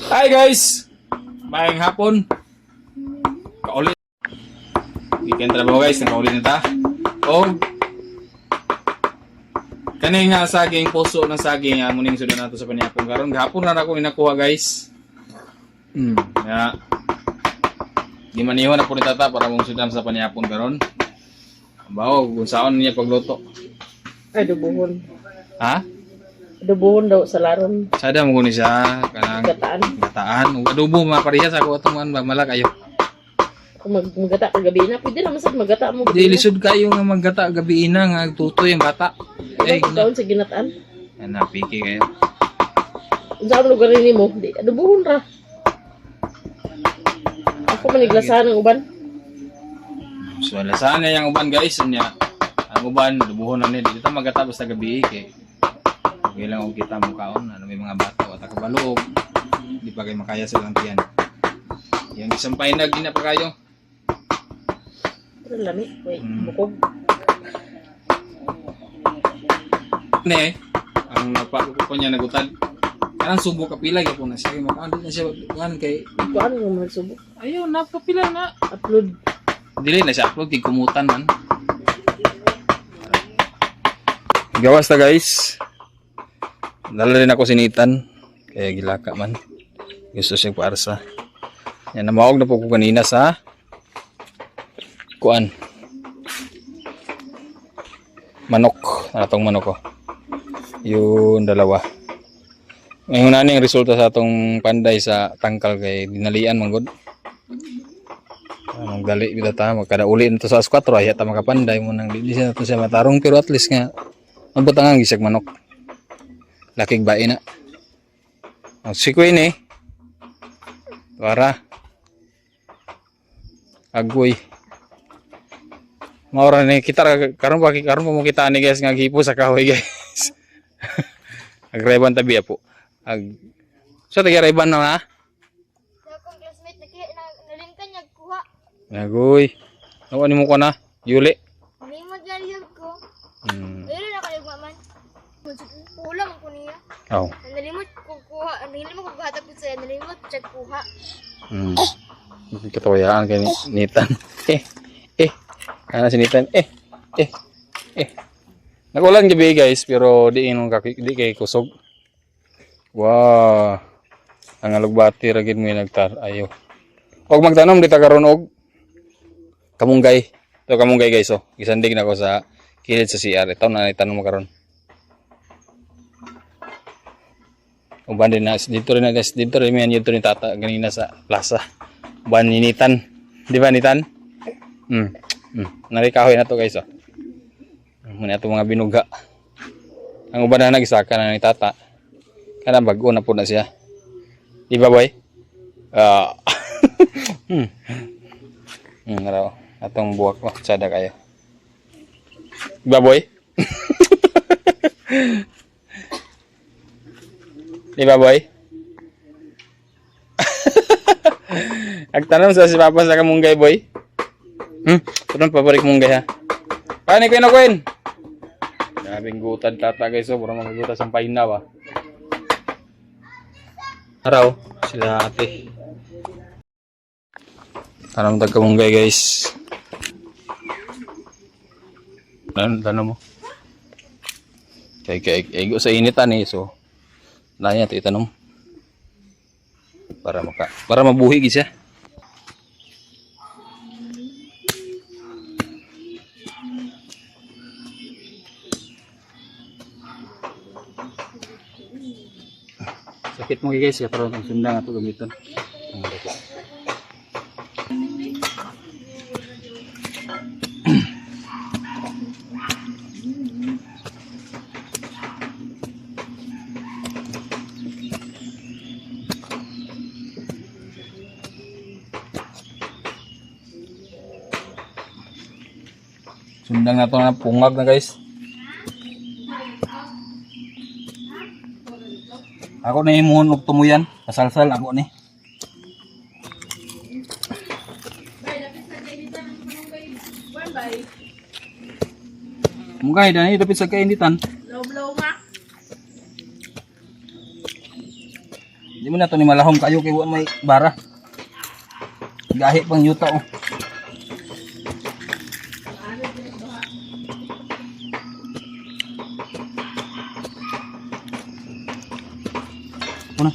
Hi guys! Maayong hapon. Kaulit. Weekend trabaho guys, nakaulit na ta. O kani nga saging, puso ng saging muning sudan nato sa panyapon karon. Gahapon na ako inakuha guys. Ya. Di maniho na po ni tata para mong sudan sa panyapon karon. Bawo kung saan niya pagluto. Ay, dubuhon. Ha? Dubuhon daw sa laron. Sada mo ni siya kanang gataan. Adobo maparehas ako atong malak ayo. Kung maggata kagabi na, pwede naman sa maggata mo. Di lisod kayo nga maggata gabi ina nga tutoy ang bata. Ay, kaon sa ginataan. Ana piki kayo. Sa lugar ni mo, di dubuhon ra. Ako maniglasan ng uban. So lasan na yang uban guys nya. Ang uban dubuhon na ni dito maggata basta gabi kay okay lang og kita mo kaon ano may mga bata at kabalog. Di pa kay makaya sa lang tiyan. Yang isampay na gina pa kayo. Pero lami, wait, bukog. Ne, ang napako niya nagutan. Kanang subo kapila gyapon na siya makaon na siya kuan kay Kuan nga magsubok. ayo napapila na. Upload. Dili na siya upload kay kumutan man. Gawas ta guys. Dala rin ako sinitan kaya gilaka man. Gusto siyang paarsa. Yan namawag na po ko kanina sa kuan. Manok, atong manok ko. Yung dalawa. Ngayon na yung resulta sa atong panday sa tangkal kay dinalian man gud. Anong dali bida ta magkadauli nito sa S4 ay ta makapanday mo nang di siya to siya matarong pero at least nga mabutangan gisag manok. Laking bae na. Ang sikoy ni. Para. Agoy. Maura ni kita karon pa mo kita ni guys nga gipo sa kahoy guys. Agreban tabi po. So tagareban na ha. Akong classmate nalimtan niya kuha. Agoy. Nawa ni mo ko na. Yuli. Nalimot niya liyo ko. Pero na kayo man. Ulam ko niya. Oh. Nalimot ko kuha. Nalimot ko kuha tapos saya nalimot check kuha. Katawayaan kay Nitan. Ana si Nitan. Nagulan gabi guys pero di kay kusog. Wow. Ang alugbati ra gid mo nagtar ayo. Og magtanom dita karon og kamunggay. To kamunggay guys oh. Gisandig na ko sa kilid sa CR. Ito na itanong mo karon. Uban din na dito rin man dito ni tata ganina sa plaza. Uban ni Nitan. Di ba Nitan? Nari kahoy na to guys oh. Muna ato mga binuga. Ang uban na nagisaka na ni tata. Kana bago na po na siya. Di ba boy? Ngaraw. Atong buwak oh, sada kayo. Di ba boy? Di ba boy? Agtanong sa si Papa sa kamunggay boy. Tunong paborik munggay ha. Paano ko inakuin? Grabing gutad tata guys oh. Pura magagutad sa painaw ah. Araw sila ate. Tanong tag kamunggay guys. Tanong mo. Kaya ego sa initan eh so. Nanya ito itanong para mabuhi gid siya. Sakit mo guys karon ang sundang ato gamiton. Sundang na to na pungag na guys. Ako na imuhon og tumuyan, kasalsal ako ni. Mungkay dani dapit sa kainitan. Law-law nga. Di mo na to ni malahom kayo kay wa may bara. Gahi pang yuta oh. Una.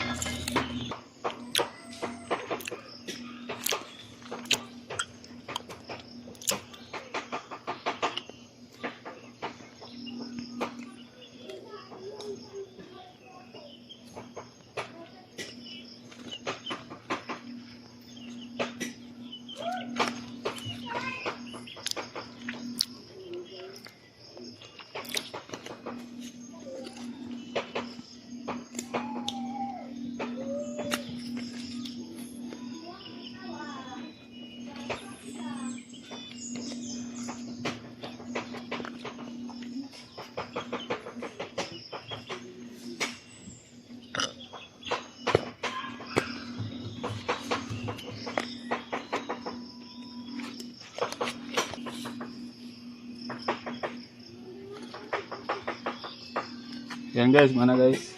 Yan guys, mana guys?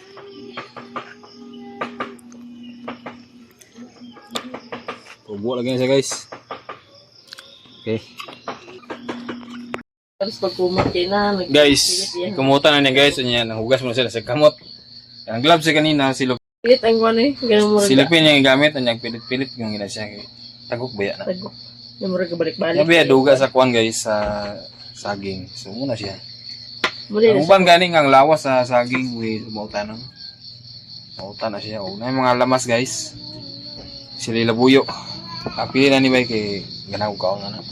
Tubo lagi siya guys. Okay. Tapos pag kumakay na, Guys, kumutan na niya guys. Unya, nanghugas mo na sila sa kamot. Ang gloves siya kanina, pilit ang kuwan eh. Ganun mo rin. silipin niya yung gamit. Unya, pilit-pilit yung gina siya. Tagok baya na. Tago. Yung mo rin kabalik-balik. Yung baya, duga sa kuwan guys, sa saging. So, muna siya. Muli na Ang siya. uban ganing ang lawas sa saging with mautan no? Mautan na siya. Na yung mga lamas guys. Sila ilabuyo. Pili na ni Bay kay ganaw kaon na.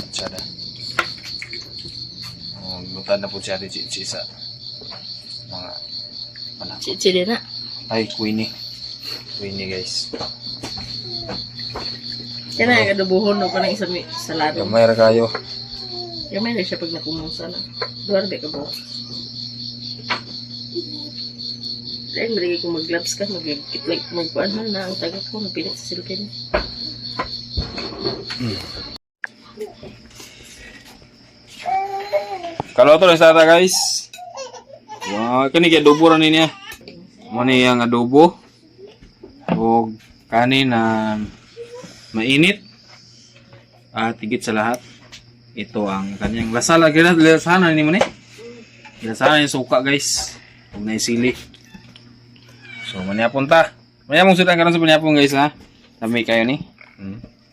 Tsada. Lutan na po siya di sa mga anak. Chili na. Ay, Queenie. Queenie guys. Yan na yung kadubuhon no, parang isang salado. Gamay ra kayo. Gamay na siya pag nakumusa na. Duwar di ka buhok. Dahil marigay kung mag-gloves ka, mag-kitlag, magpuan na ang taga ko, napilit sa silkin. Kaloto na sa ata guys. Wow, kani kay adobo ra niya. Mo ni ang adobo. O kanin na mainit. At higit sa lahat, ito ang kanyang lasala. Lasana ni mo ni. Lasana yung suka guys. Huwag na yung sili. So maniapon ta. Maniapon sudan karon sa maniapon guys ha. Dami kayo ni.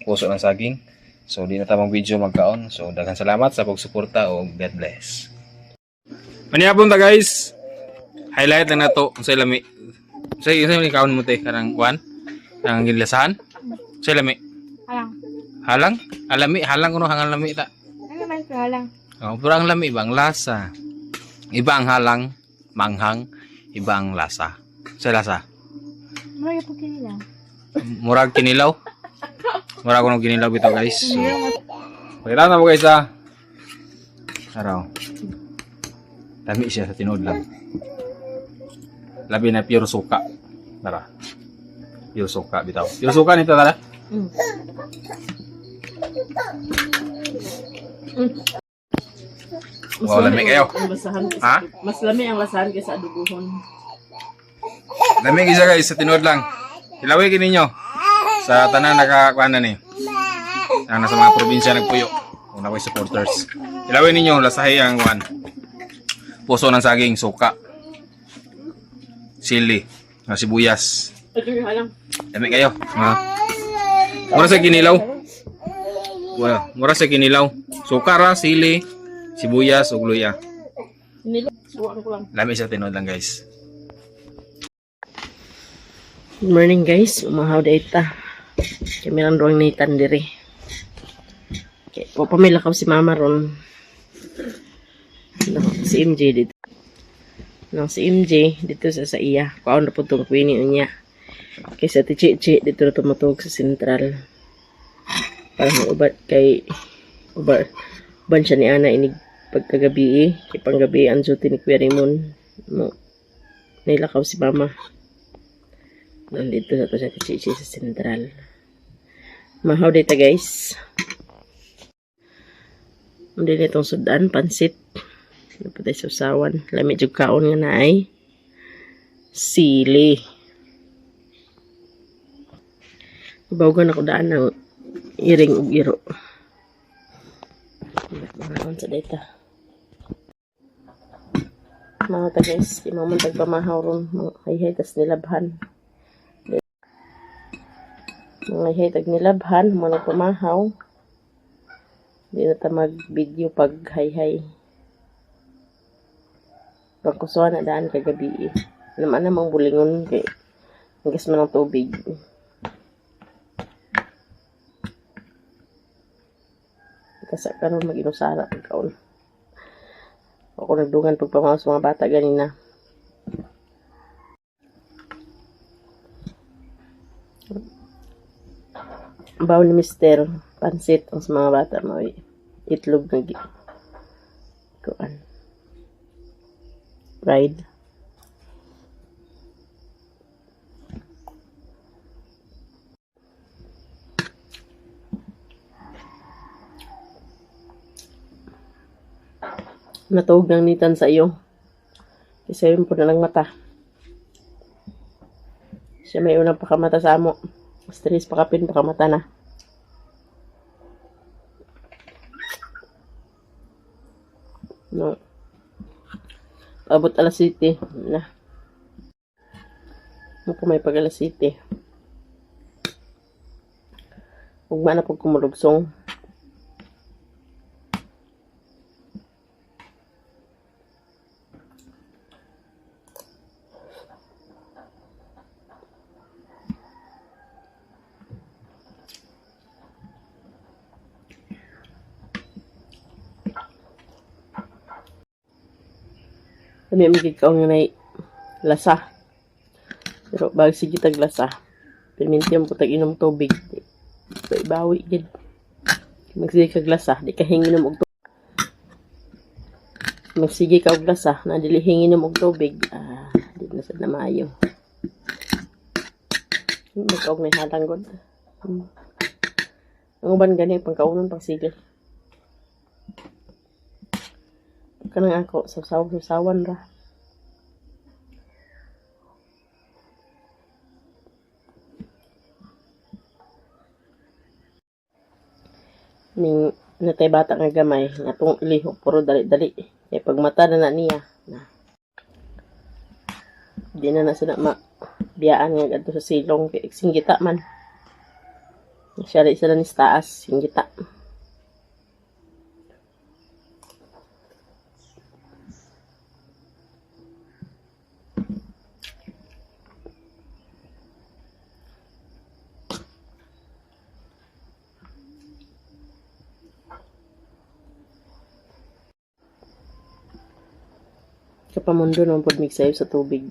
Puso ng saging. So di na tamang video magkaon. So daghang salamat sa pagsuporta o God bless. Maniapon ta guys. Highlight lang nato sa lami. Sa ni kaon mo te karang kwan. Ang gilasahan. Sa lami. Halang. Halang? Alami, halang kuno hangal lami ta. Ano man sa halang? Oh, pero ang lami ibang lasa. Iba ang halang, manghang, iba ang lasa. Sa lasa. Maya po kinila. Murag kinilaw. Murag kuno kinilaw bitaw guys. So, pakita na mo guys ha. Araw. Dami siya sa tinod lang. Labi na pure suka. Tara. Pure suka bitaw. Pure suka nito tara. Wow, lamig kayo. Ha? Mas lami ang lasahan kaysa adubuhon. Lamig isa guys sa tinod lang. Hilawin ninyo sa tanan nakakuan na ni. Ang nasa mga probinsya nagpuyo. Kung na ko'y supporters. Hilawin ninyo lasahi ang kuan. Puso ng saging, suka. Sili, sibuyas. Ito yung halang. Lamig kayo. Ha? Mura sa kinilaw. Mura sa kinilaw. Suka ra, sili, sibuyas, ug luya. Suwan ko lang. Lamig sa tinod lang guys. Good morning guys, umahaw da ita. Kami lang doang nitan diri. Okay, pamilakaw si mama ron. No, si MJ dito. No, si MJ dito sa iya. Paon na po itong Queenie niya. Kaysa ti Chichi dito na tumutog sa sentral. Parang ubat kay uban siya ni Ana inig pagkagabi kay panggabi ang duty ni Kuya Raymond. No, nilakaw si mama. Nandito sa to sa Chichi sa sentral. Mahaw dito guys. Hindi nitong sudan, pansit. Napatay sa usawan. Lamig yung kaon nga na ay sili. Ibawgan ako daan ng iring ug iro. Mga sa data. Mga ta guys, di mo man tagpamahaw ron. Mga hay tas nilabhan. Mga hay tag nilabhan, mga nagpamahaw. Di na ta mag-video pag hay-hay. Pagkusuhan na daan kagabi. Naman namang bulingon kay hanggas man ang tubig. Kasi karon mag-inusara pagkaon. Ako nagdungan pagpamahaw sa mga bata ganina. Baw ni Mister pansit ang sa mga bata mo itlog na kuan. Fried. Natuog ng nitan sa iyo. Kasi yun po na lang mata. Siya may unang pakamata sa amo. Stress pakapin pakamata na. No. Abot alas 7 na. Ako may pag alas 7. Ugma na po kumulugsong. Kami magiging nga na lasa. Pero bag sige tag lasa. Permintiam ko tag inom tubig. So ibawi gid. Magsige kag lasa, di ka hinginom og tubig. Magsige ka og lasa, na dili hinginom og tubig. Di na sad na maayo. Magkaog may halang god. Ang uban gani pangkaunon pang sige. Kanang ako, sasawan ra. Ning natay bata nga gamay, natong ilihok, puro dali-dali. Kaya pag mata na niya, di na sila biyaan nga gadto sa silong, kaya singgita man. Siya rin sila ni taas, singgita. Kapamundo naman po migsayo sa tubig.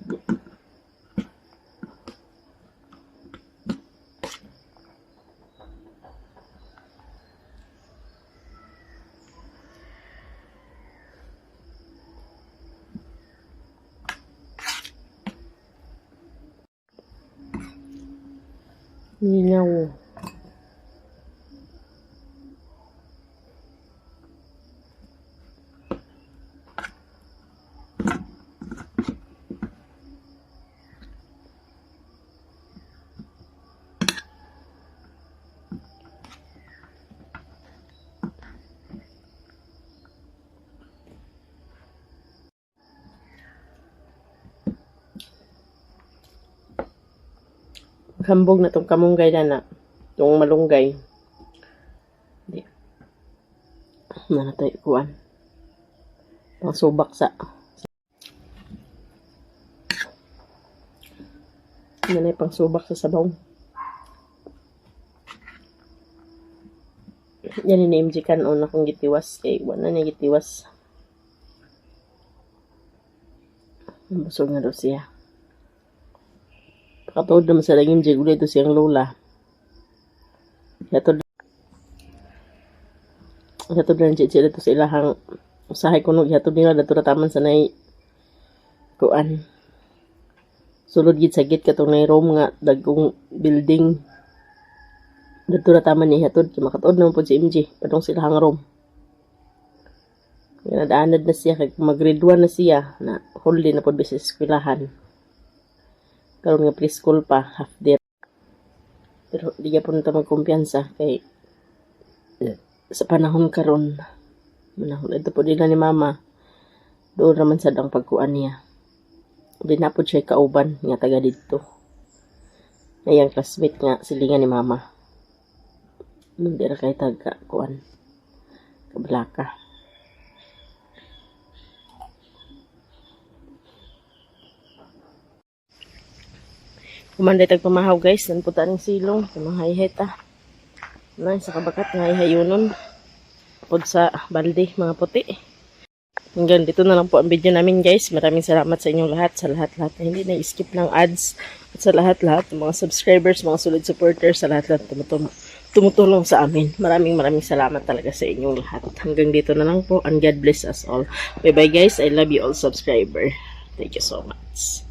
Minaw. Hambog na tong kamunggay na tong malunggay. Di. Mana tayo kuan. Pang subak sa. Nanay pang subak sa sabaw. Yan ni MJ kanon akong gitiwas kay wala na gitiwas. Busog na daw siya. Katod naman sa laging MJ ulit ito siyang lola. Katod na chichi ito sa ilahang usahay ko nung katod nila dato na taman sa nay kuan. Sulod gid sagit katong nay room nga dagkong building. Dato na taman ni hatod makatod naman po si MJ padong silahang room. Nadaanad na siya kay mag-grade 1 na siya na huli na po sa eskwelahan. Karon nga preschool pa, half day. Pero di ka po nito magkumpiyansa kay sa panahon karon manahon ito po din na ni mama doon naman sa dang pagkuan niya. Di na po siya kauban nga taga dito. Ayang classmate nga silingan ni mama. Hindi ra kay taga kuan. Kablaka. Kumanday tag pamahaw guys, nan puta ning silong, pamahay ta. Nay sa kabakat nga ihayunon. Pod sa balde mga puti. Hanggang dito na lang po ang video namin guys. Maraming salamat sa inyong lahat, sa lahat-lahat na hindi na-skip ng ads, at sa lahat-lahat ng mga subscribers, mga solid supporters, sa lahat-lahat tumutulong sa amin. Maraming salamat talaga sa inyong lahat. Hanggang dito na lang po and God bless us all. Bye bye guys. I love you all subscriber. Thank you so much.